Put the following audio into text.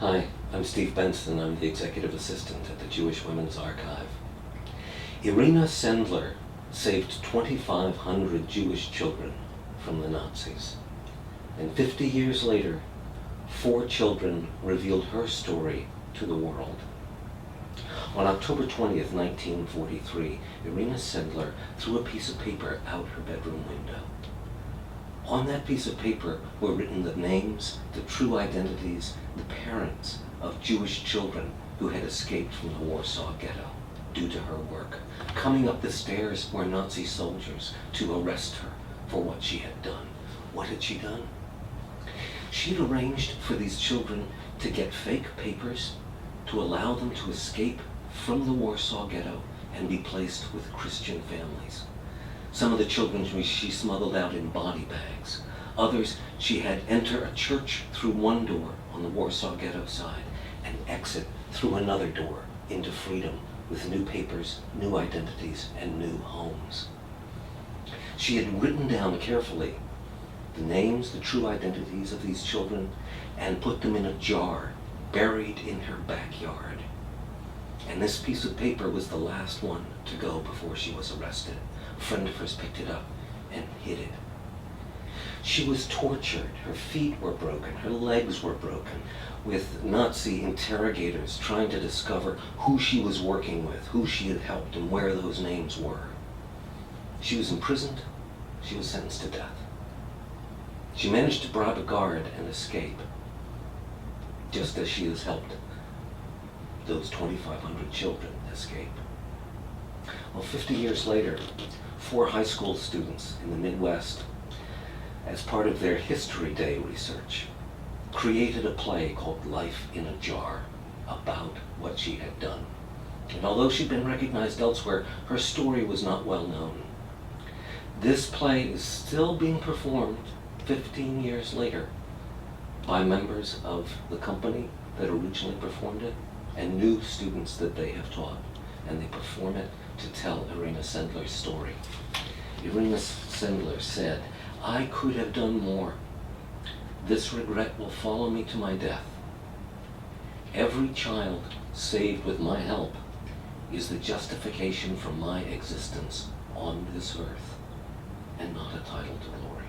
Hi, I'm Steve Benson. I'm the executive assistant at the Jewish Women's Archive. Irena Sendler saved 2,500 Jewish children from the Nazis. And 50 years later, 4 children revealed her story to the world. On October 20th, 1943, Irena Sendler threw a piece of paper out her bedroom window. On that piece of paper were written the names, the true identities, the parents of Jewish children who had escaped from the Warsaw Ghetto due to her work. Coming up the stairs were Nazi soldiers to arrest her for what she had done. What had she done? She had arranged for these children to get fake papers to allow them to escape from the Warsaw Ghetto and be placed with Christian families. Some of the children she smuggled out in body bags. Others she had enter a church through one door on the Warsaw Ghetto side and exit through another door into freedom with new papers, new identities, and new homes. She had written down carefully the names, the true identities of these children, and put them in a jar buried in her backyard. And this piece of paper was the last one to go before she was arrested. A friend of hers picked it up and hid it. She was tortured. Her feet were broken. Her legs were broken, with Nazi interrogators trying to discover who she was working with, who she had helped, and where those names were. She was imprisoned. She was sentenced to death. She managed to bribe a guard and escape, just as she has helped those 2,500 children escape. Well, 50 years later, 4 high school students in the Midwest, as part of their History Day research, created a play called Life in a Jar about what she had done. And although she'd been recognized elsewhere, her story was not well known. This play is still being performed 15 years later by members of the company that originally performed it and new students that they have taught. And they perform it to tell Irena Sendler's story. Irena Sendler said, "I could have done more. This regret will follow me to my death. Every child saved with my help is the justification for my existence on this earth, and not a title to glory."